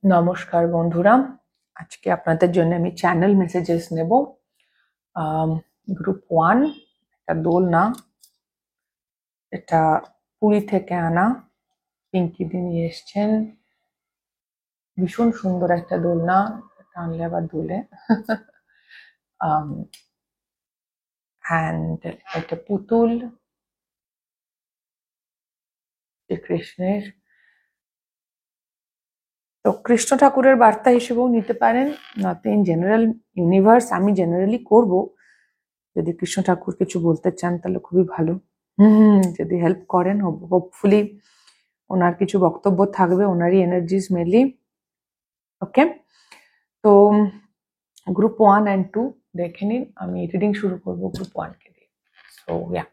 নমস্কার বন্ধুরা, আজকে আপনাদের জন্য আমি চ্যানেল মেসেজেস নেব। গ্রুপ 1 একটা দোলনা, এটা পুরী থেকে আনা, পিঙ্কি দি নিয়ে এসছেন। ভীষণ সুন্দর একটা দোলনা, টানলে আবার দোলে। অ্যান্ড একটা পুতুল কৃষ্ণের। তো কৃষ্ণ ঠাকুরের বার্তা হিসেবেও নিতে পারেন, নয়তো ইন জেনারেল ইউনিভার্স। আমি জেনারেলি করব, যদি কৃষ্ণ ঠাকুর কিছু বলতে চান তাহলে খুবই ভালো। যদি হেল্প করেন, হোপফুলি ওনার কিছু বক্তব্য থাকবে, ওনারই এনার্জিস মেনলি। ওকে, তো গ্রুপ 1 and 2 দেখে নিন। আমি রিডিং শুরু করবো গ্রুপ 1 কে দিয়ে। সো ইয়া,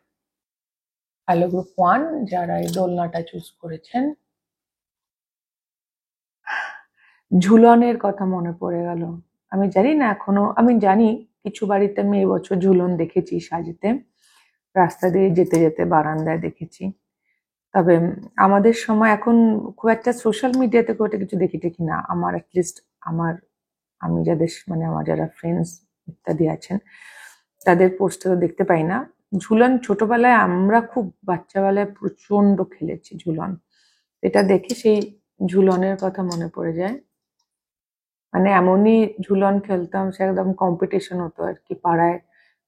হ্যালো গ্রুপ 1, যারা এই দোলনাটা চুজ করেছেন। ঝুলনের কথা মনে পড়ে গেল। আমি জানি না এখনো, আমি জানি কিছু বাড়িতে আমি এবছর ঝুলন দেখেছি সাজিতে, রাস্তা দিয়ে যেতে যেতে বারান্দায় দেখেছি। তবে আমাদের সময় এখন খুব একটা সোশ্যাল মিডিয়াতে খুব একটা কিছু দেখি না। আমার অ্যাটলিস্ট আমি যাদের মানে আমার যারা ফ্রেন্ডস ইত্যাদি আছেন তাদের পোস্টে তো দেখতে পাই না। ঝুলন ছোটবেলায় আমরা খুব বাচ্চাবেলায় প্রচন্ড খেলেছি ঝুলন। এটা দেখে সেই ঝুলনের কথা মনে পড়ে যায়। মানে এমনই ঝুলন খেলতাম, সে একদম কম্পিটিশন হতো আর কি, পাড়ায়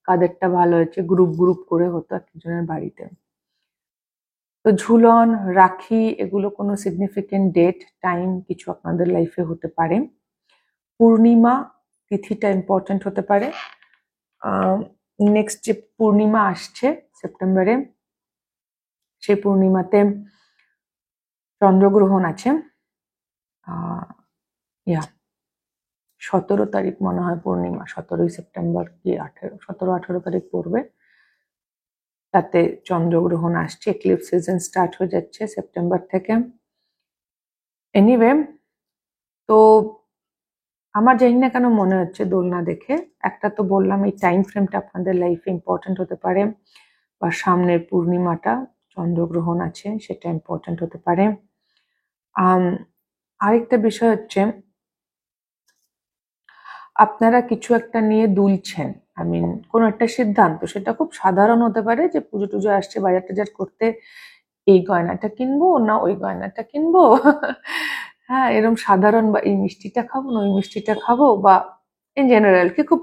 কাদেরটা ভালো হয়েছে, গ্রুপ গ্রুপ করে হতো একজনের বাড়িতে। তো ঝুলন, রাখি, এগুলো কোনো সিগনিফিকেন্ট ডেট, টাইম কিছু আপনাদের লাইফে হতে পারে। পূর্ণিমা তিথিটা ইম্পর্টেন্ট হতে পারে। নেক্সট যে পূর্ণিমা আসছে সেপ্টেম্বরে, সেই পূর্ণিমাতে চন্দ্রগ্রহণ আছে। ইয়া 17 তারিখ মনে হয় পূর্ণিমা, 17ই সেপ্টেম্বর কি 17-18 তারিখ পড়বে। তাতে চন্দ্রগ্রহণ আসছে, এক্লিপস সিজন স্টার্ট হয়ে যাচ্ছে সেপ্টেম্বর থেকে। এনিওয়ে, তো আমার জানি না কেন মনে হচ্ছে দোলনা দেখে, একটা তো বললাম এই টাইম ফ্রেমটা আপনাদের লাইফে ইম্পর্টেন্ট হতে পারে, বা সামনের পূর্ণিমাটা চন্দ্রগ্রহণ আছে সেটা ইম্পর্টেন্ট হতে পারে। আরেকটা বিষয় হচ্ছে আপনারা কিছু একটা নিয়ে দুলছেন, কোনো একটা সিদ্ধান্ত, সেটা খুব সাধারণ হতে পারে যে পুজো টুজো আসছে, বাজার টাজার করতে এই গয়নাটা কিনবো না ওই গয়নাটা কিনবো। হ্যাঁ, এরকম সাধারণ, বা এই মিষ্টিটা খাবো না ওই মিষ্টিটা খাবো, বা ইন জেনারেল কি খুব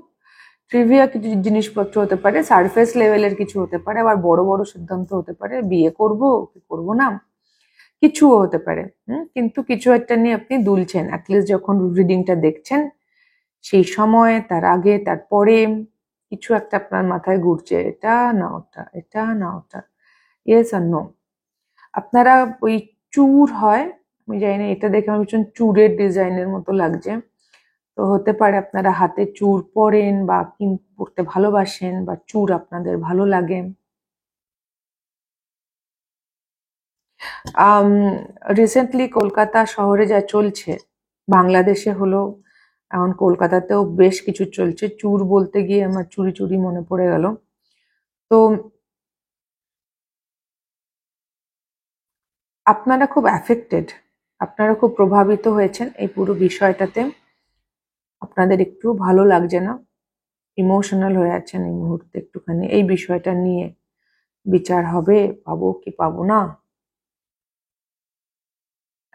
ট্রিভিয়া কিছু জিনিসপত্র হতে পারে, সারফেস লেভেলের কিছু হতে পারে, আবার বড় বড় সিদ্ধান্ত হতে পারে, বিয়ে করবো কি করবো না, কিছুও হতে পারে। কিন্তু কিছু একটা নিয়ে আপনি দুলছেন, অ্যাটলিস্ট যখন রিডিংটা দেখছেন সেই সময়, তার আগে, তার পরে কিছু একটা আপনার মাথায় ঘুরছে, এটা না ওটা, এটা না ওটা, ইয়েস আর নো। আপনারা ওই চূড় হয়, আমি জানি না, এটা দেখে আমার ভীষণ চূড়ের ডিজাইনের মতো লাগছে। তো হতে পারে আপনারা হাতে চূড় পরেন, বা পরতে ভালোবাসেন, বা চূড় আপনাদের ভালো লাগে। রিসেন্টলি কলকাতা শহরে যা চলছে, বাংলাদেশে হলো, এখন কলকাতাতেও বেশ কিছু চলছে। চুর বলতে গিয়ে আমার চুরি চুরি মনে পড়ে গেল। তো আপনারা খুব অ্যাফেক্টেড, আপনারা খুব প্রভাবিত হয়েছেন এই পুরো বিষয়টাতে। আপনাদের একটু ভালো লাগছে না, ইমোশনাল হয়ে আছেন এই মুহূর্তে একটুখানি এই বিষয়টা নিয়ে। বিচার হবে, পাবো কি পাবো না,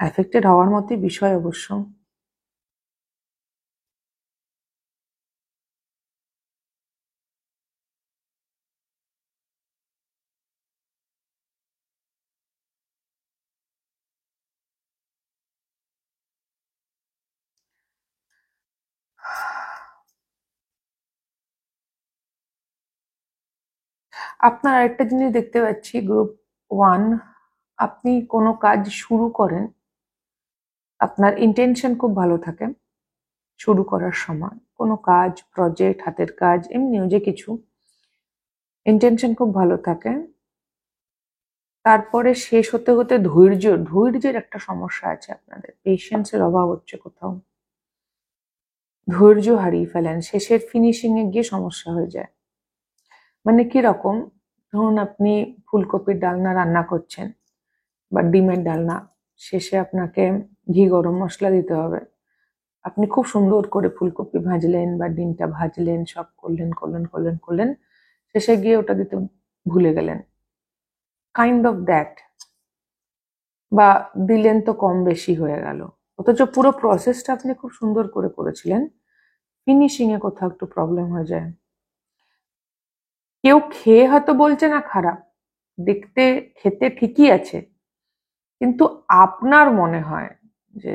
অ্যাফেক্টেড হওয়ার মতোই বিষয় অবশ্য। আপনার আরেকটা জিনিস দেখতে পাচ্ছি গ্রুপ 1, আপনি কোনো কাজ শুরু করেন, আপনার ইন্টেনশন খুব ভালো থাকে শুরু করার সময়, কোনো কাজ, প্রজেক্ট, হাতের কাজ, এমনিও যে কিছু, ইন্টেনশন খুব ভালো থাকে। তারপরে শেষ হতে হতে ধৈর্যের একটা সমস্যা আছে আপনাদের, পেশেন্সের অভাব হচ্ছে কোথাও, ধৈর্য হারিয়ে ফেলেন, শেষের ফিনিশিং এ গিয়ে সমস্যা হয়ে যায়। মানে কি রকম, ধরুন আপনি ফুলকপির ডালনা রান্না করছেন বা ডিমের ডালনা, শেষে আপনাকে ঘি গরম মশলা দিতে হবে, আপনি খুব সুন্দর করে ফুলকপি ভাজলেন বা ডিমটা ভাজলেন, সব করলেন করলেন করলেন করলেন, শেষে গিয়ে ওটা দিতে ভুলে গেলেন, কাইন্ড অফ দ্যাট। বা দিলেন তো কম বেশি হয়ে গেল, অথচ পুরো প্রসেসটা আপনি খুব সুন্দর করে করেছিলেন, ফিনিশিং এ কোথাও একটু প্রবলেম হয়ে যায়। কেউ খেয়ে হয়তো বলছে না খারাপ, দেখতে খেতে ঠিকই আছে, কিন্তু আপনার মনে হয় যে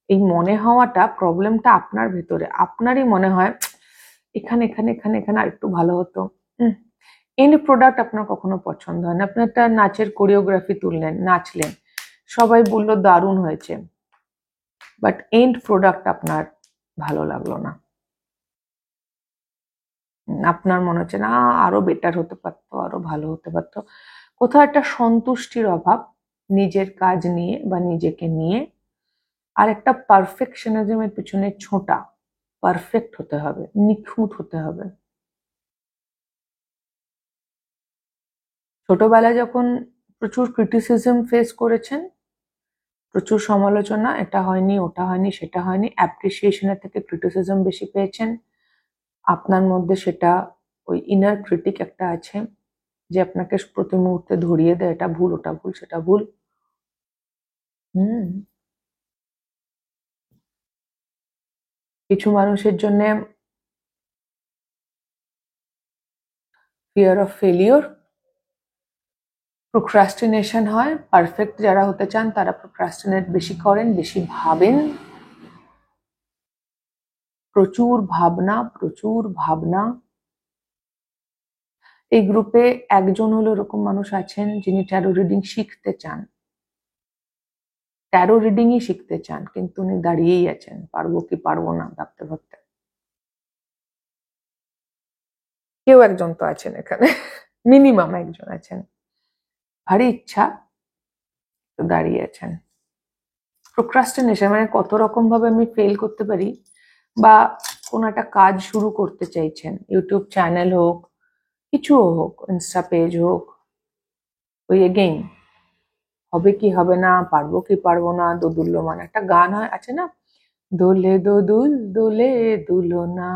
এই মনে হওয়াটা, প্রবলেমটা আপনার ভেতরে, আপনারই মনে হয় এখানে এখানে এখানে এখানে আরেকটু ভালো হতো। এন্ড প্রোডাক্ট আপনার কখনো পছন্দ হয় না। আপনি একটা নাচের কোরিওগ্রাফি তুললেন, নাচলেন, সবাই বলল দারুণ হয়েছে, বাট এন্ড প্রোডাক্ট আপনার ভালো লাগলো না, আপনার মনে হচ্ছে না আরো বেটার হতে পারতো, আরো ভালো হতে পারতো। কোথাও একটা সন্তুষ্টির অভাব নিজের কাজ নিয়ে বা নিজেকে নিয়ে, আর একটা পারফেকশনিজমের পিছনে ছোটা, পারফেক্ট হতে হবে, নিখুঁত হতে হবে। ছোটবেলায় যখন প্রচুর ক্রিটিসিজম ফেস করেছেন, প্রচুর সমালোচনা, এটা হয়নি ওটা হয়নি সেটা হয়নি, অ্যাপ্রিসিয়েশনের থেকে ক্রিটিসিজম বেশি পেয়েছেন, আপনার মধ্যে সেটা ওই ইনার ক্রিটিক একটা আছে যে আপনাকে প্রতি মুহূর্তে ধরিয়ে দেয় এটা ভুল ওটা ভুল সেটা ভুল। হুম কিছু মানুষের জন্য ফিয়ার অফ ফেলিওর, প্রোক্রাস্টিনেশন হয়। পারফেক্ট যারা হতে চান তারা প্রোক্রাস্টিনেট বেশি করেন, বেশি ভাবেন, প্রচুর ভাবনা, প্রচুর ভাবনা। এই গ্রুপে একজন হলো এরকম মানুষ আছেন যিনি ট্যারো রিডিং শিখতে চান, ট্যারো রিডিংই শিখতে চান, কিন্তু উনি দাঁড়িয়েই আছেন পারবো কি পারবো না ভাবতে ভাবতে। কেউ একজন তো আছেন এখানে, মিনিমাম একজন আছেন, ভারী ইচ্ছা, তো দাঁড়িয়ে আছেন। প্রোক্রাস্টিনেশন মানে কত রকম ভাবে আমি ফেল করতে পারি, বা কোনো একটা কাজ শুরু করতে চাইছেন, ইউটিউব চ্যানেল হোক, কিছুও হোক, ইনস্টা পেজ হোক, ওই এগেইন হবে কি হবে না, পারবো কি পারবো না, দোদুল্যমান একটা গান হয় আছে না, দোলে দোদুল দোলে দুলনা।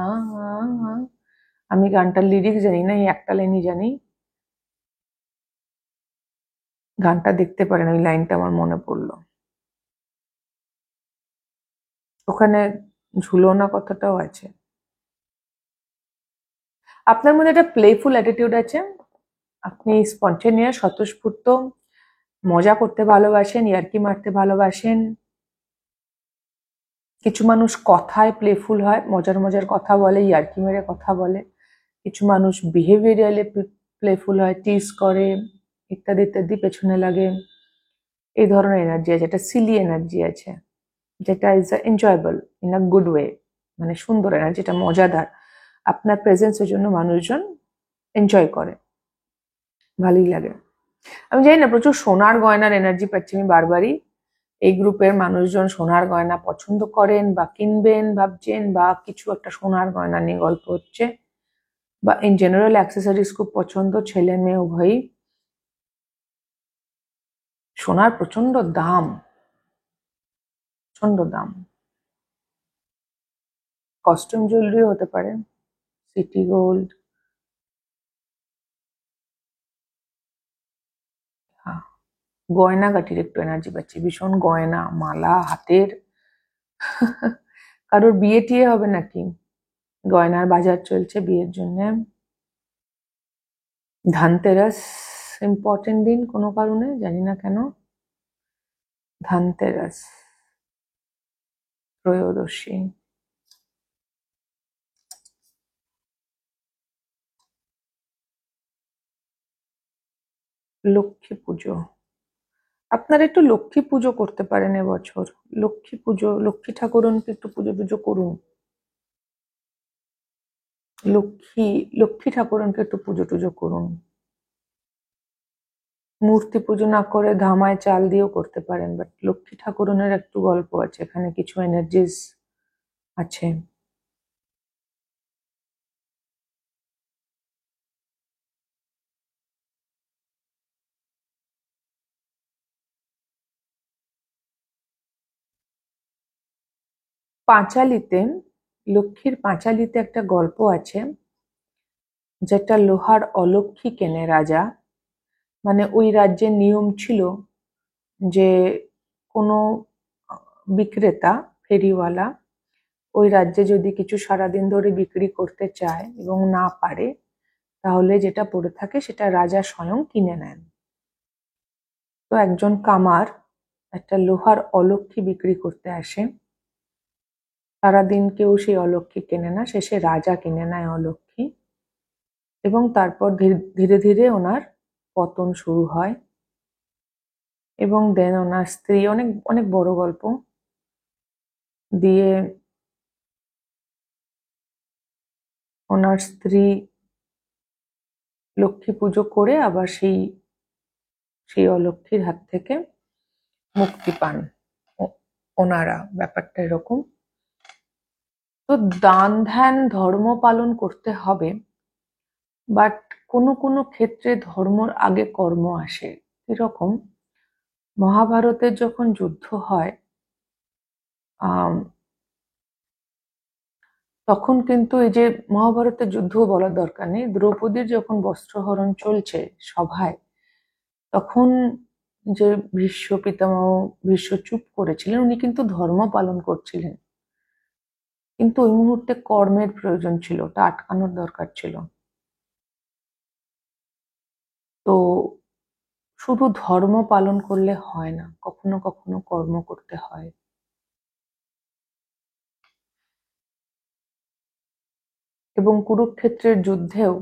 আমি গানটার লিরিক্স জানি না, এই একটা লাইনই জানি, গানটা দেখতে পারেন, ওই লাইনটা আমার মনে পড়লো। ওখানে ঝুলনা কথাটাও আছে। আপনার মধ্যে একটা প্লেফুল অ্যাটিটিউড আছে, আপনি স্পন্টেনিয়াস, স্বতঃস্ফূর্ত, মজা করতে ভালোবাসেন, ইয়ার্কি মারতে ভালোবাসেন। কিছু মানুষ কথায় প্লেফুল হয়, মজার মজার কথা বলে, ইয়ার্কি মেরে কথা বলে। কিছু মানুষ বিহেভিয়ারালি প্লেফুল হয়, টিজ করে, ইত্যাদি ইত্যাদি, পেছনে লাগে। এই ধরনের এনার্জি আছে, একটা সিলি এনার্জি আছে, যেটা is enjoyable in a good way, মানে সুন্দর এনার্জি, এটা মজাদার। আপনার প্রেজেন্সের জন্য মানুষজন এনজয় করে, ভালোই লাগে। আমি জানি না, প্রচুর সোনার গয়নার এনার্জি পাচ্ছি আমি বারবারই। এই গ্রুপের মানুষজন সোনার গয়না পছন্দ করেন বা কিনবেন ভাবছেন, বা কিছু একটা সোনার গয়না নিয়ে গল্প হচ্ছে, বা ইন জেনারেল অ্যাক্সেসরিজ খুব পছন্দ, ছেলে মেয়ে উভয়ই। সোনার প্রচন্ড দাম, প্রচন্ড দাম। কস্টিউম জুয়েলারি হতে পারে, সিটি গোল্ড। হ্যাঁ, গয়নাগাটির একটু এনার্জি পাচ্ছি, ভীষণ গয়না, মালা, হাতের। কারোর বিয়ে টিয়ে হবে নাকি? গয়নার বাজার চলছে বিয়ের জন্য। ধানতেরাস ইম্পর্টেন্ট দিন কোনো কারণে, জানি না কেন। ধানতেরাস, ত্রয়োদশী, লক্ষ্মী পুজো। আপনারা একটু লক্ষ্মী পুজো করতে পারেন এবছর। লক্ষ্মী পুজো, লক্ষ্মী ঠাকুরনকে একটু পুজো টুজো করুন। লক্ষ্মী, লক্ষ্মী ঠাকুরনকে একটু পুজো টুজো করুন। মূর্তি পুজো না করে ধামায় চাল দিয়েও করতে পারেন, বাট লক্ষ্মী ঠাকুরনের একটু গল্প আছে এখানে, কিছু এনার্জিস আছে। পাঁচালীতে, লক্ষ্মীর পাঁচালীতে একটা গল্প আছে, যেটা লোহার অলক্ষ্মী কেনে রাজা। মানে ওই রাজ্যের নিয়ম ছিল যে কোনো বিক্রেতা, ফেরিওয়ালা ওই রাজ্যে যদি কিছু সারাদিন ধরে বিক্রি করতে চায় এবং না পারে, তাহলে যেটা পড়ে থাকে সেটা রাজা স্বয়ং কিনে নেন। তো একজন কামার একটা লোহার অলক্ষ্মী বিক্রি করতে আসে। সারাদিন কেউ সেই অলক্ষ্মী কেনে না, শেষে রাজা কিনে নেয় অলক্ষ্মী, এবং তারপর ধীরে ধীরে ওনার পতন শুরু হয়। এবং দেন ওনার স্ত্রী, অনেক অনেক বড় গল্প দিয়ে, ওনার স্ত্রী লক্ষ্মী পুজো করে আবার সেই অলক্ষ্মীর হাত থেকে মুক্তি পান ওনারা। ব্যাপারটা এরকম। তো দান ধ্যান ধর্ম পালন করতে হবে, বাট কোনো কোনো ক্ষেত্রে ধর্মর আগে কর্ম আসে। এরকম মহাভারতের যখন যুদ্ধ হয়, তখন কিন্তু এই যে মহাভারতের যুদ্ধ বলার দরকার নেই, দ্রৌপদীর যখন বস্ত্রহরণ চলছে সভায়, তখন যে ভীষ্ম পিতামহ ভীষ্ম চুপ করেছিলেন, উনি কিন্তু ধর্ম পালন করছিলেন, কিন্তু ওই মুহূর্তে কর্মের প্রয়োজন ছিল, ওটা আটকানোর দরকার ছিল। তো শুধু ধর্ম পালন করলে হয় না, কখনো কখনো কর্ম করতে হয়। এবং কুরুক্ষেত্রের যুদ্ধেও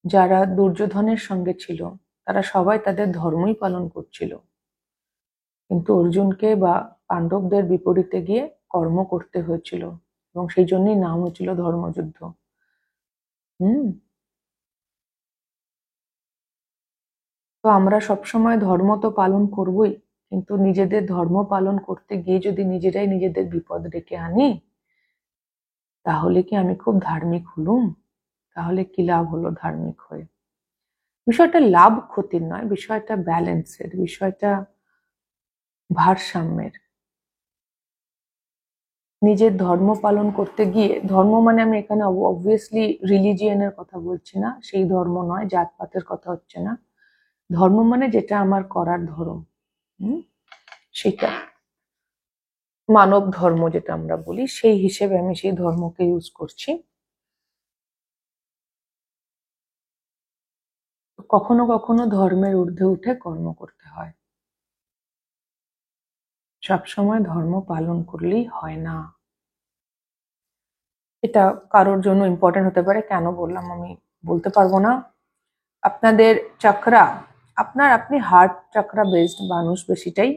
যারা দুর্যোধনের সঙ্গে ছিল, তারা সবাই তাদের ধর্মই পালন করছিল, কিন্তু অর্জুনকে বা পাণ্ডবদের বিপরীতে গিয়ে কর্ম করতে হয়েছিল, এবং সেই জন্যই নাম হয়েছিল ধর্মযুদ্ধ। হুম। তো আমরা সবসময় ধর্ম তো পালন করবই, কিন্তু নিজেদের ধর্ম পালন করতে গিয়ে যদি নিজেরাই নিজেদের বিপদ ডেকে আনি, তাহলে কি আমি খুব ধার্মিক হলুম? তাহলে কি লাভ হলো ধার্মিক হয়ে? বিষয়টা লাভ ক্ষতির নয়, বিষয়টা ব্যালেন্সের, বিষয়টা ভারসাম্যের। নিজের ধর্ম পালন করতে গিয়ে, ধর্ম মানে আমি এখানে অবভিয়াসলি রিলিজিয়নের কথা বলছি না, সেই ধর্ম নয়, জাতপাতের কথা হচ্ছে না। ধর্ম মানে যেটা আমার করার ধর্ম, সেটা মানব ধর্ম যেটা আমরা বলি, সেই হিসেবে আমি সেই ধর্মকে ইউজ করছি। কখনো কখনো ধর্মের ঊর্ধ্বে উঠে কর্ম করতে হয়, সবসময় ধর্ম পালন করলেই হয় না। এটা কারোর জন্য ইম্পর্টেন্ট হতে পারে, কেন বললাম আমি বলতে পারবো না। আপনাদের চক্রা, আপনি হার্ট চক্রা বেসড মানুষ বেশিটাই,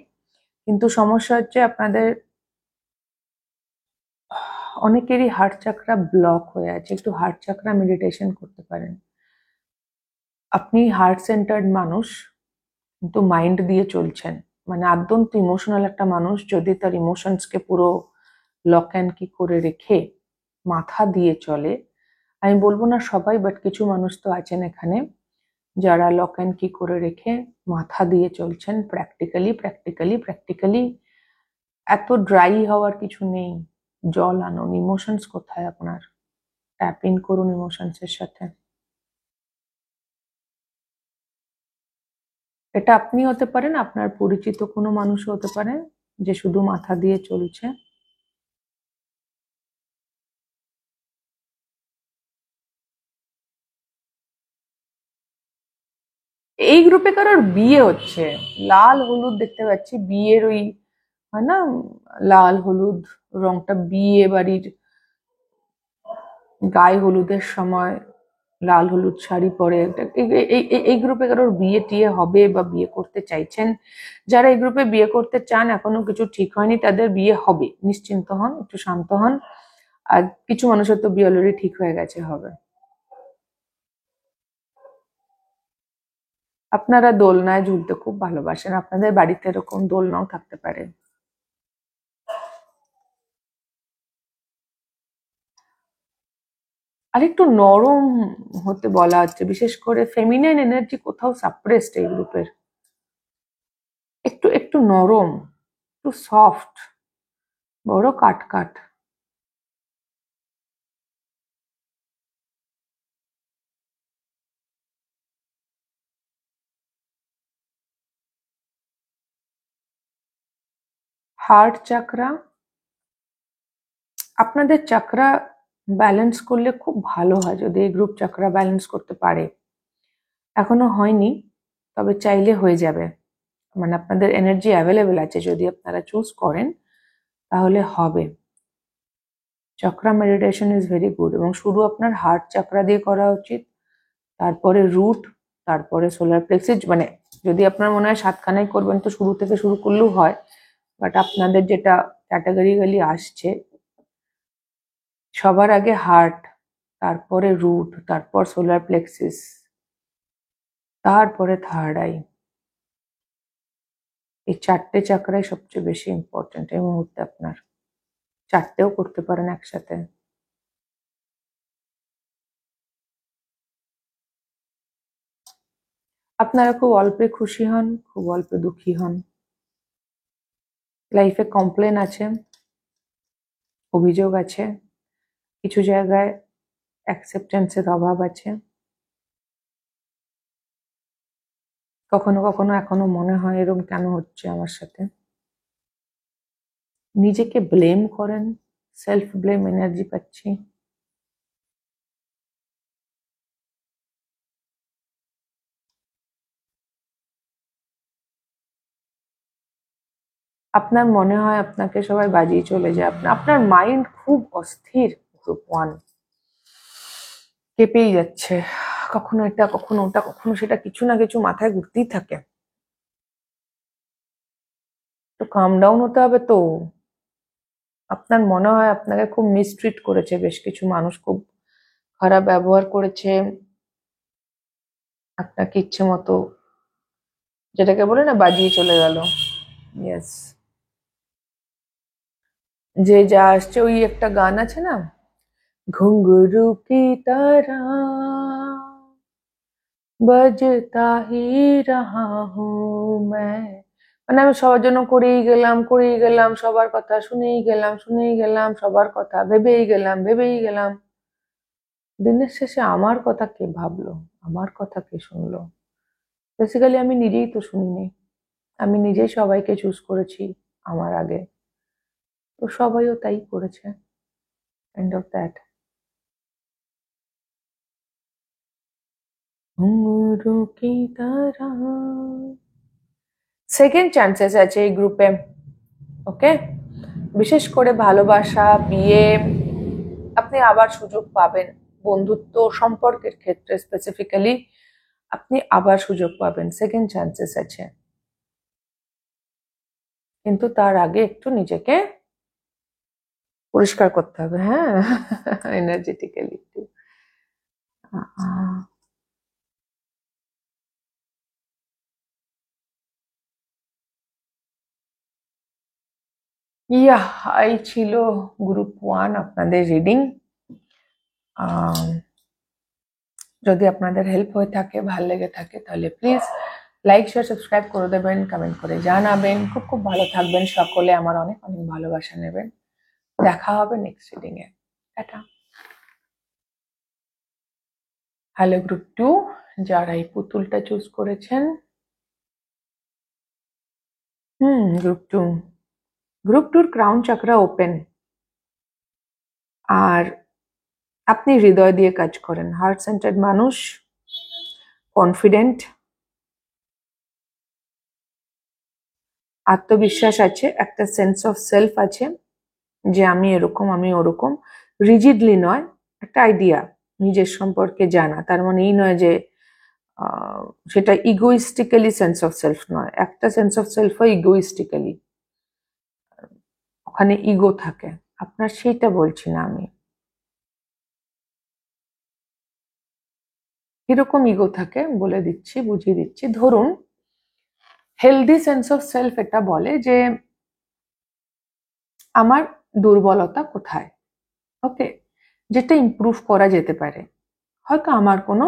কিন্তু সমস্যা হচ্ছে আপনাদের অনেকেরই হার্ট চক্রা ব্লক হয়ে আছে। একটু হার্ট চক্রা মেডিটেশন করতে পারেন। আপনি হার্ট সেন্টার্ড মানুষ, কিন্তু মাইন্ড দিয়ে চলছেন, মানে আদ্যন্ত ইমোশনাল একটা মানুষ যদি তার ইমোশনসকে পুরো লক অ্যান্ড কি করে রেখে মাথা দিয়ে চলে। আমি বলবো না সবাই, বাট কিছু মানুষ তো আছেন এখানে যারা লক অ্যান্ড কি করে রেখে মাথা দিয়ে চলছেন, প্র্যাকটিক্যালি। এত ড্রাই হওয়ার কিছু নেই। জল আনুন, ইমোশনস কোথায় আপনার, ট্যাপ ইন করুন ইমোশনসের সাথে। এটা আপনি হতে পারেন, আপনার পরিচিত কোনো মানুষও হতে পারে যে শুধু মাথা দিয়ে চলছে। এই গ্রুপে কারোর বিয়ে হচ্ছে, লাল হলুদ দেখতে পাচ্ছি, বিয়ের ওই হয় না, লাল হলুদ রংটা বিয়ে বাড়ির গায়ে হলুদের সময় লাল হলুদ শাড়ি পরে। এই গ্রুপে কারোর বিয়ে টিয়ে হবে বা বিয়ে করতে চাইছেন, যারা এই গ্রুপে বিয়ে করতে চান, এখনো কিছু ঠিক হয়নি, তাদের বিয়ে হবে, নিশ্চিন্ত হন, একটু শান্ত হন। আর কিছু মানুষের তো বিয়ে অলরেডি ঠিক হয়ে গেছে, হবে। আপনারা দোলনায় ঝুলতে খুব ভালোবাসেন, আপনাদের বাড়িতে এরকম দোলনাও থাকতে পারে। আর একটু নরম হতে বলা হচ্ছে, বিশেষ করে ফেমিনাইন এনার্জি কোথাও সাপ্রেসড এই গ্রুপের। একটু একটু নরম, একটু সফট, বড় কাট কাট। হার্ট চাকরা, আপনাদের চাকরা ব্যালেন্স করলে খুব ভালো হয় যদি এই গ্রুপ চাকরা ব্যালেন্স করতে পারে। এখনো হয়নি, তবে চাইলে হয়ে যাবে। মানে আপনাদের এনার্জি অ্যাভেলেবেল আছে, যদি আপনারা চুজ করেন তাহলে হবে। Chakra meditation is very good, এবং শুরু আপনার হার্ট চাকরা দিয়ে করা উচিত, তারপরে রুট, তারপরে সোলার প্লেক্সিস। মানে যদি আপনার মনে হয় সাতখানাই করবেন তো শুরু থেকে শুরু করলেও হয়, বাট আপনাদের যেটা ক্যাটাগরিক্যালি আসছে, সবার আগে হার্ট, তারপরে রুট, তারপর সোলার প্লেক্সিস, তারপরে থার্ড আই। এই চারটে চাকরাই সবচেয়ে বেশি ইম্পর্টেন্ট এই মুহূর্তে আপনার। চারটেও করতে পারেন একসাথে। আপনারা খুব অল্পে খুশি হন, খুব অল্পে দুঃখী হন। লাইফে কমপ্লেন আছে, অভিযোগ আছে, কিছু জায়গায় অ্যাকসেপ্টেন্সের অভাব আছে। কখনো কখনো এখনো মনে হয় এরকম কেন হচ্ছে আমার সাথে। নিজেকে ব্লেম করেন, সেলফ ব্লেম এনার্জি পাচ্ছি। আপনার মনে হয় আপনাকে সবাই বাজিয়ে চলে যায়, আপনার মাইন্ড খুব অস্থির। গ্রুপ 1 কেঁপেই যাচ্ছে, কখনো এটা কখনো ওটা কখনো সেটা, কিছু না কিছু মাথায় ঘুরতেই থাকে। তো কাম ডাউন হতে হবে তো। আপনার মনে হয় আপনাকে খুব মিসট্রিট করেছে বেশ কিছু মানুষ, খুব খারাপ ব্যবহার করেছে আপনাকে, ইচ্ছে মতো যেটাকে বলে না বাজিয়ে চলে গেল। ইয়েস, যে যা আসছে, ওই একটা গান আছে না, ঘুঙ্গুরু কি তারা বজতা হি রাহা হুঁ मैं। মানে আমি সবার জন্য করেই গেলাম, সবার কথা শুনেই গেলাম, সবার কথা ভেবেই গেলাম। দিনের শেষে আমার কথা কে ভাবলো, আমার কথা কে শুনলো? বেসিক্যালি আমি নিজেই তো শুনিনি, আমি নিজেই সবাইকে চুজ করেছি আমার আগে, তো সবাইও তাই করেছে। End of that. ঘুঙ্গুরু কি তারা। সেকেন্ড চান্সেস আছে এই গ্রুপে, ওকে? বিশেষ করে ভালোবাসা, বিয়ে, আপনি আবার সুযোগ পাবেন। বন্ধুত্ব সম্পর্কের ক্ষেত্রে স্পেসিফিক্যালি আপনি আবার সুযোগ পাবেন, সেকেন্ড চান্সেস আছে। কিন্তু তার আগে একটু নিজেকে পরিষ্কার করতে হবে, হ্যাঁ, এনার্জেটিক্যালি একটু। ইয়া, এই ছিল গ্রুপ 1 আপনাদের রিডিং। যদি আপনাদের হেল্প হয়ে থাকে, ভালো লেগে থাকে, তাহলে প্লিজ লাইক শেয়ার সাবস্ক্রাইব করে দেবেন, কমেন্ট করে জানাবেন। খুব খুব ভালো থাকবেন সকলে, আমার অনেক অনেক ভালোবাসা নেবেন। দেখা হবে next reading a. Tata. Hello group 2, যারা এই পুতুলটা চুজ করেছেন। গ্রুপ 2 ক্রাউন চাকরা ওপেন, আর আপনি হৃদয় দিয়ে কাজ করেন, হার্ট সেন্টার্ড মানুষ, কনফিডেন্ট, আত্মবিশ্বাস আছে, একটা সেন্স অফ সেলফ আছে যে আমি এরকম আমি ওরকম, রিজিডলি নয়, একটা আইডিয়া নিজের সম্পর্কে জানা। তার মানে এই নয় যে সেটা ইগোইস্টিক্যালি সেন্স অফ সেলফ নয়, একটা সেন্স অফ সেলফ হয় ইগোইস্টিক্যালি, ওখানে ইগো থাকে, আপনার সেইটা বলছি না আমি। কিরকম ইগো থাকে বলে দিচ্ছি, বুঝিয়ে দিচ্ছি। ধরুন হেলদি সেন্স অফ সেলফ এটা বলে যে আমার দুর্বলতা কোথায়, ওকে, যেটা ইমপ্রুভ করা যেতে পারে। হয়তো আমার কোনো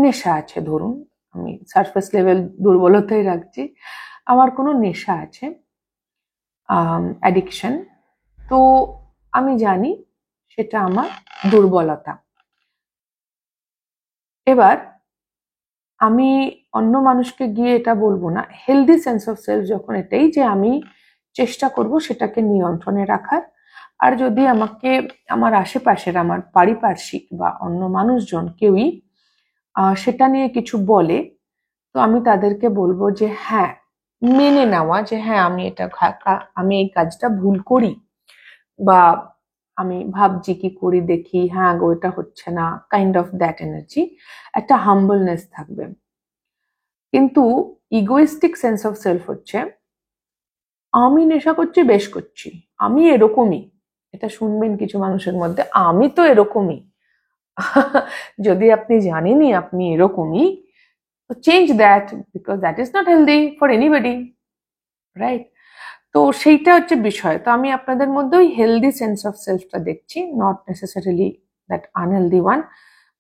নেশা আছে, ধরুন আমি সারফেস লেভেল দুর্বলতাই রাখছি, আমার কোনো নেশা আছে, অ্যাডিকশন, তো আমি জানি সেটা আমার দুর্বলতা। এবার আমি অন্য মানুষকে গিয়ে এটা বলবো না, হেলদি সেন্স অফ সেলফ যখন এটাই যে আমি চেষ্টা করব সেটাকে নিয়ন্ত্রণে রাখার। আর যদি আমাকে আমার আশেপাশের আমার পারিপার্শ্বিক বা অন্য মানুষজন কেউই সেটা নিয়ে কিছু বলে, তো আমি তাদেরকে বলবো যে হ্যাঁ, মেনে নেওয়া যে হ্যাঁ আমি এই কাজটা ভুল করি, বা আমি ভাবছি কি করি দেখি, হ্যাঁ গো এটা হচ্ছে না, কাইন্ড অফ দ্যাট এনার্জি, একটা হাম্বলনেস থাকবে। কিন্তু ইগোইস্টিক সেন্স অফ সেলফ হচ্ছে আমি নেশা করছি, বেশ করছি, আমি এরকমই। এটা শুনবেন কিছু মানুষের মধ্যে, আমি তো এরকমই। যদি আপনি জানেনই আপনি এরকমই, তো change that, because that is not healthy for anybody, right? তো সেইটা হচ্ছে বিষয়। তো আমি আপনাদের মধ্যে ওই হেলদি সেন্স অফ সেলফটা দেখছি, not necessarily that unhealthy one.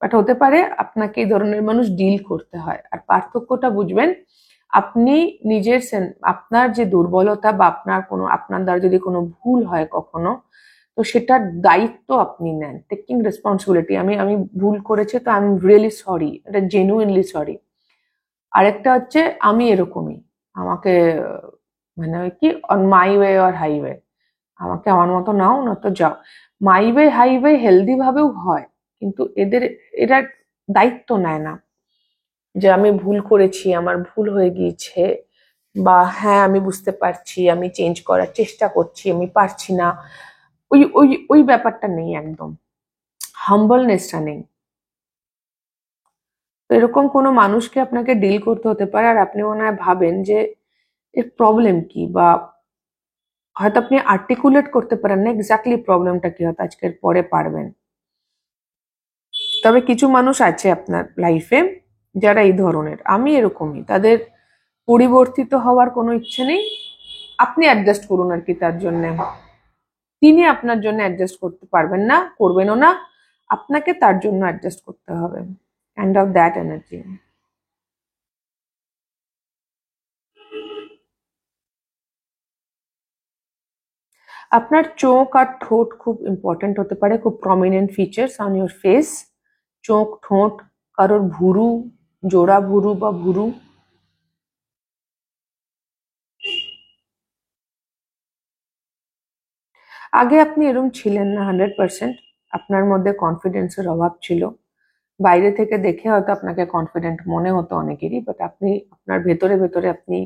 But হতে পারে আপনাকে এই ধরনের মানুষ ডিল করতে হয়। আর পার্থক্যটা বুঝবেন, আপনি আপনার যে দুর্বলতা বা আপনার দ্বারা যদি কোনো ভুল হয় কখনো, তো সেটার দায়িত্ব আপনি নেন, টেকিং রেসপন্সিবিলিটি। আমি ভুল করেছি, তো আই এম রিয়েলি সরি, এটা জেনুইনলি সরি। আরেকটা হচ্ছে আমি এরকমই, আমাকে মানে ওই কি on my way or highway, আমাকে আমার মতো নাও না তো যাও। মাই ওয়ে হাইওয়ে হেলদি ভাবেও হয়, কিন্তু এরা দায়িত্ব নেয় না যে আমি ভুল করেছি, আমার ভুল হয়ে গিয়েছে, বা হ্যাঁ আমি বুঝতে পারছি, আমি চেঞ্জ করার চেষ্টা করছি, আমি পারছি না। ওই ওই ওই ব্যাপারটা নেই, একদম হাম্বলনেসটা নেই। তো এরকম কোনো মানুষকে আপনাকে ডিল করতে হতে পারে, আর আপনি মনে হয় ভাবেন যে এর প্রবলেম কি, বা হয়তো আপনি আর্টিকুলেট করতে পারেন না এক্স্যাক্টলি প্রবলেমটা কি, হয়তো আজকের পরে পারবেন। তবে কিছু মানুষ আছে আপনার লাইফে যারা এই ধরনের, আমি এরকমই, তাদের পরিবর্তিত হওয়ার কোনো ইচ্ছে নেই। আপনি অ্যাডজাস্ট করুন আর কি তার জন্য, তিনি আপনার জন্য অ্যাডজাস্ট করতে পারবেন না, করবেনও না, আপনাকে তার জন্য অ্যাডজাস্ট করতে হবে, কাইন্ড অফ দ্যাট এনার্জি। আপনার চোখ আর ঠোঁট খুব ইম্পর্টেন্ট হতে পারে, খুব prominent features on your face. চোখ, ঠোঁট, কারোর ভুরু, জোড়া ভুরু বা ভুরু। আগে আপনি এরকম ছিলেন না 100%, আপনার মধ্যে কনফিডেন্সের অভাব ছিল। বাইরে থেকে দেখে হয়তো আপনাকে কনফিডেন্ট মনে হতো অনেকেরই, বাট আপনি আপনার ভেতরে ভেতরে আপনি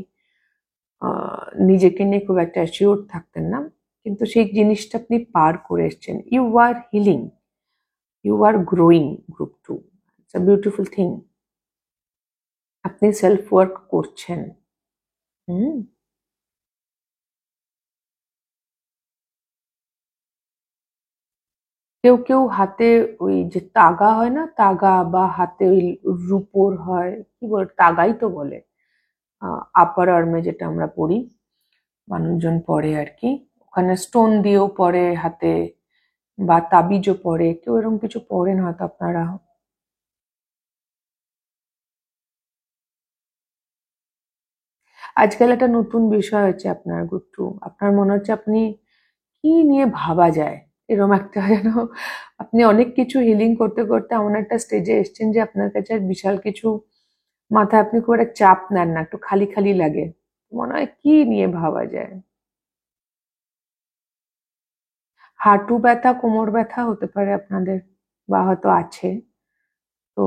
নিজেকে নিয়ে খুব একটা অ্যাসিওর থাকতেন না। কিন্তু সেই জিনিসটা আপনি পার করে এসছেন। You are healing, you are growing, group 2, it's a beautiful thing. আপনি সেলফ ওয়ার্ক করছেন। হুম। কেউ কেউ হাতে ওই যে তাগা হয় না, তাগা, বা হাতে ওই রূপোর হয়, কি বলে, তাগাই তো বলে, আপার আর্মে যেটা আমরা পরি, মানুষজন পরে আর কি, ওখানে স্টোন দিয়েও পরে হাতে, বা তাবিজও পরে, কেউ এরকম কিছু পরেন হয়তো আপনারা। আজকাল একটা নতুন বিষয় হচ্ছে আপনার গুট্টু, আপনার মনে হচ্ছে আপনি কি নিয়ে ভাবা যায়, এরকম একটা যেন আপনি অনেক কিছু হিলিং করতে করতে এমন একটা স্টেজে এসেছেন যে আপনার কাছে আর বিশাল কিছু মাথায় আপনি খুব একটা চাপ নেন না, একটু খালি খালি লাগে, মনে হয় কি নিয়ে ভাবা যায়। হাঁটু ব্যথা, কোমর ব্যথা হতে পারে আপনাদের, বা হয়তো আছে। তো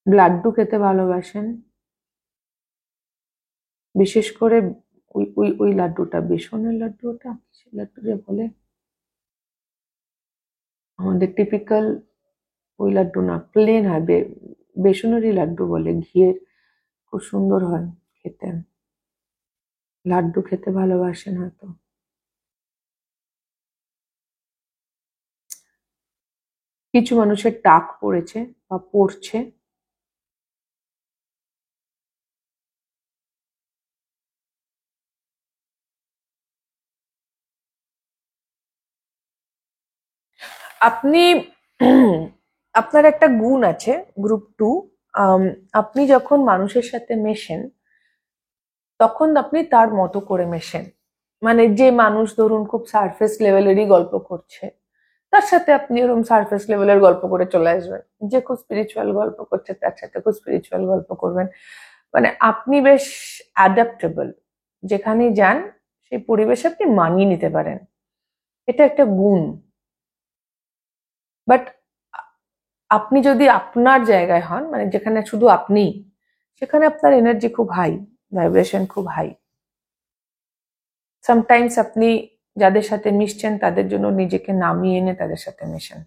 লাড্ডু খেতে ভালোবাসেন, বিশেষ করে ওই ওই ওই লাড্ডুটা, বেসনের লাড্ডু, ওটা কিসের লাড্ডু যে বলে, আমাদের টিপিক্যাল ওই লাড্ডু না, প্লেন হয়, বেসনেরই লাড্ডু বলে, ঘিয়ের, খুব সুন্দর হয় খেতে। লাড্ডু খেতে ভালোবাসেন হয়তো। কিছু মানুষের টাক পড়েছে বা পড়ছে। আপনি আপনার একটা গুণ আছে, গ্রুপ 2, আপনি যখন মানুষের সাথে মেশেন তখন আপনি তার মতো করে মেশেন। মানে যে মানুষ ধরুন খুব সারফেস লেভেলেরই গল্প করছে, তার সাথে আপনি ওরকম সারফেস লেভেলের গল্প করে চলে আসবেন। যে খুব স্পিরিচুয়াল গল্প করছে তার সাথে খুব স্পিরিচুয়াল গল্প করবেন। মানে আপনি বেশ অ্যাডাপ্টেবল, যেখানেই যান সেই পরিবেশে আপনি মানিয়ে নিতে পারেন, এটা একটা গুণ। বাট আপনি যদি আপনার জায়গায় হন, মানে যেখানে শুধু আপনি, সেখানে আপনার এনার্জি খুব হাই, ভাইব্রেশন খুব হাই। সামটাইমস আপনি যাদের সাথে মিশছেন তাদের জন্য নিজেকে নামিয়ে এনে তাদের সাথে মেশেন।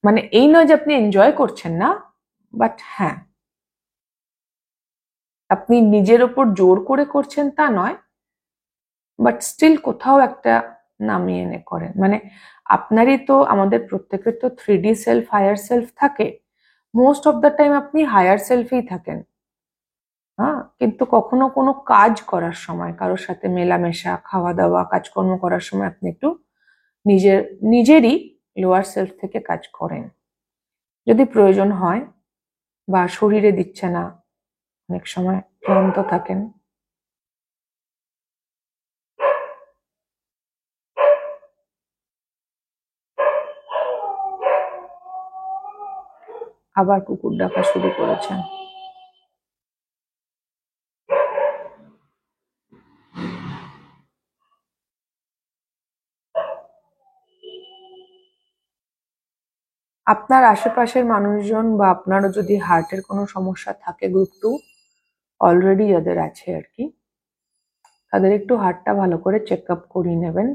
মানে এই নয় যে আপনি এনজয় করছেন না, বাট হ্যাঁ, আপনি নিজের ওপর জোর করে করছেন তা নয়, বাট স্টিল কোথাও একটা নামিয়ে এনে করেন। মানে আপনারই তো, আমাদের প্রত্যেকের তো 3D সেলফ, হায়ার সেলফ থাকে। মোস্ট অফ দ্য টাইম আপনি হায়ার সেলফেই থাকেন, হ্যাঁ, কিন্তু কখনো কোনো কাজ করার সময়, কারোর সাথে মেলামেশা, খাওয়া দাওয়া, কাজকর্ম করার সময় আপনি একটু নিজেরই লোয়ার সেলফ থেকে কাজ করেন যদি প্রয়োজন হয়, বা শরীরে দিচ্ছে না, অনেক সময় ক্লান্ত থাকেন। আবার কুকুর ডাকা শুরু করেছেন। আপনার আশেপাশের মানুষজন বা আপনারও যদি হার্টের কোনো সমস্যা থাকে, গ্রুপ 2 অলরেডি যাদের আছে আর কি, তাদের একটু হার্টটা ভালো করে চেক আপ করিয়ে নেবেন।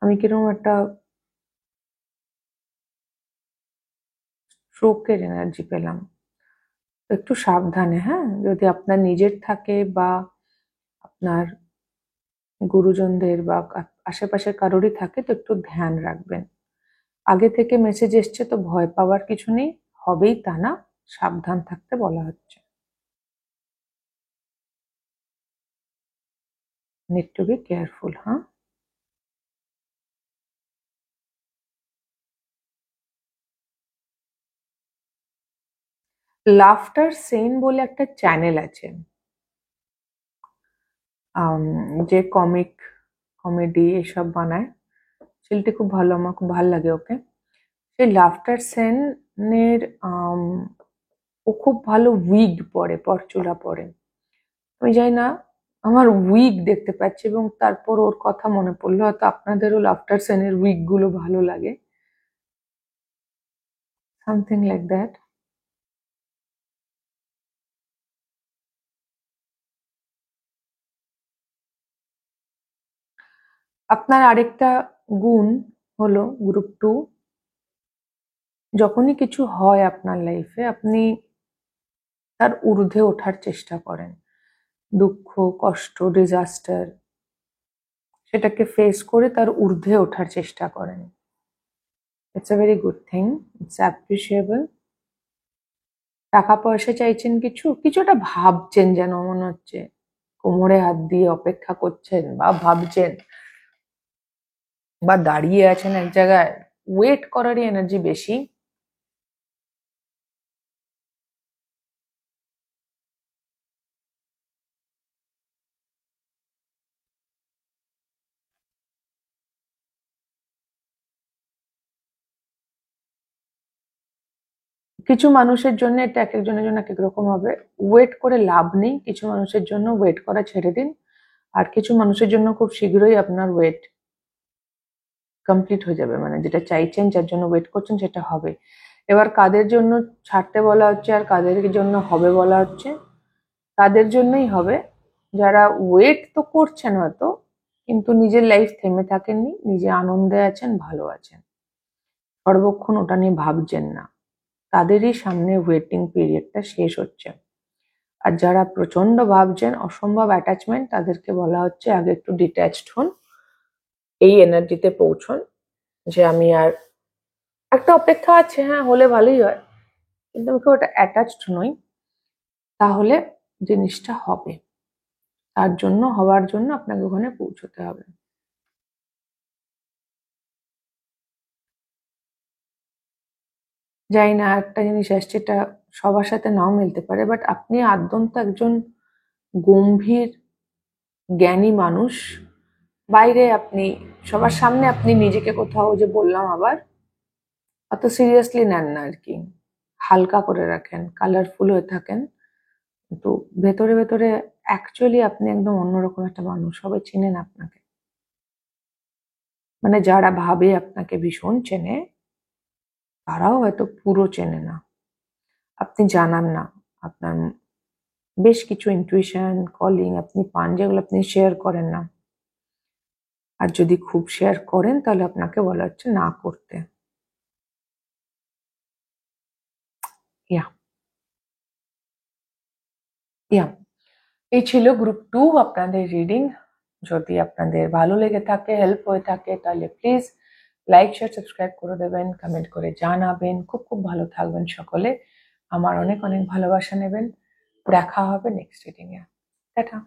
আমি কিরকম একটা স্ট্রোকের এনার্জি পেলাম, একটু সাবধানে, হ্যাঁ, যদি আপনার নিজের থাকে বা আপনার গুরুজনদের বা আশেপাশের কারোরই থাকে, তো একটু ধ্যান রাখবেন। আগে থেকে মেসেজ এসছে তো ভয় পাওয়ার কিছু নেই, হবেই তা না, সাবধান থাকতে বলা হচ্ছে। নিড টু বি কেয়ারফুল, হ্যাঁ। লাফটার সেন বলে একটা চ্যানেল আছে, যে কমেডি এসব বানায়, ছেলেটি খুব ভালো, আমার খুব ভালো লাগে ওকে। সেই লাফটার সেনের ও খুব ভালো উইগ পরে, পরচুলা পরে। আমি জানি না, আমার উইগ দেখতে পাচ্ছি এবং তারপর ওর কথা মনে পড়লো, হয়তো আপনাদেরও লাফটার সেনের উইগ গুলো ভালো লাগে, সামথিং লাইক দ্যাট। আপনার আরেকটা গুণ হলো গ্রুপ 2, যখনই কিছু হয় আপনার লাইফে আপনি তার ঊর্ধ্বে ওঠার চেষ্টা করেন। দুঃখ, কষ্ট, ডিজাস্টার, সেটাকে ফেস করে তার ঊর্ধ্বে ওঠার চেষ্টা করেন। It's a very good thing, it's appreciable. টাকা পয়সা চাইছেন, কিছুটা ভাবছেন, যেন মনে হচ্ছে কোমরে হাত দিয়ে অপেক্ষা করছেন বা ভাবছেন, বা দাঁড়িয়ে আছেন এক জায়গায়, ওয়েট করারই এনার্জি বেশি। কিছু মানুষের জন্য এটা এক একজনের জন্য এক এক রকম হবে। ওয়েট করে লাভ নেই, কিছু মানুষের জন্য ওয়েট করা ছেড়ে দিন, আর কিছু মানুষের জন্য খুব শীঘ্রই আপনার ওয়েট কমপ্লিট হয়ে যাবে, মানে যেটা চাইছেন, যার জন্য ওয়েট করছেন, সেটা হবে। এবার কাদের জন্য ছাড়তে বলা হচ্ছে আর কাদের জন্য হবে বলা হচ্ছে, তাদের জন্যই হবে যারা ওয়েট তো করছেন হয়তো, কিন্তু নিজের লাইফ থেমে থাকেননি, নিজে আনন্দে আছেন, ভালো আছেন, সর্বক্ষণ ওটা নিয়ে ভাবছেন না, তাদেরই সামনে ওয়েটিং পিরিয়ডটা শেষ হচ্ছে। আর যারা প্রচন্ড ভাবছেন, অসম্ভব অ্যাটাচমেন্ট, তাদেরকে বলা হচ্ছে আগে একটু ডিট্যাচড হন, এই এনার্জিতে পৌঁছন যে আমি আর একটা অপেক্ষা আছে, হ্যাঁ হলে ভালোই হয়, কিন্তু আমি খুব একটা অ্যাটাচড নই, তাহলে জিনিসটা হবে। তার জন্য, হওয়ার জন্য আপনাকে ওখানে পৌঁছতে হবে। জানি না, একটা জিনিস আসছে, এটা সবার সাথে নাও মিলতে পারে, বাট আপনি আদ্যন্ত একজন গম্ভীর জ্ঞানী মানুষ। বাইরে আপনি সবার সামনে আপনি নিজেকে কোথাও, যে বললাম আবার, অত সিরিয়াসলি নেন না আর কি, হালকা করে রাখেন, কালারফুল হয়ে থাকেন, কিন্তু ভেতরে ভেতরে অ্যাকচুয়ালি আপনি একদম অন্যরকম একটা মানুষ, সবাই চেনেন আপনাকে। মানে যারা ভাবে আপনাকে ভীষণ চেনে, তারাও হয়তো পুরো চেনে না। আপনি জানান না, আপনার বেশ কিছু ইনটুইশন, কলিং আপনি পান, যেগুলো আপনি শেয়ার করেন না। আর যদি খুব শেয়ার করেন, তাহলে আপনাকে বলা হচ্ছে না করতে। ইয়া ইয়া এই ছিল গ্রুপ 2 আপনাদের রিডিং। যদি আপনাদের ভালো লেগে থাকে, হেল্প হয়ে থাকে, তাহলে প্লিজ লাইক, শেয়ার, সাবস্ক্রাইব করে দেবেন, কমেন্ট করে জানাবেন। খুব খুব ভালো থাকবেন সকলে। আমার অনেক অনেক ভালোবাসা নেবেন। দেখা হবে নেক্সট রিডিং এ। টাটা।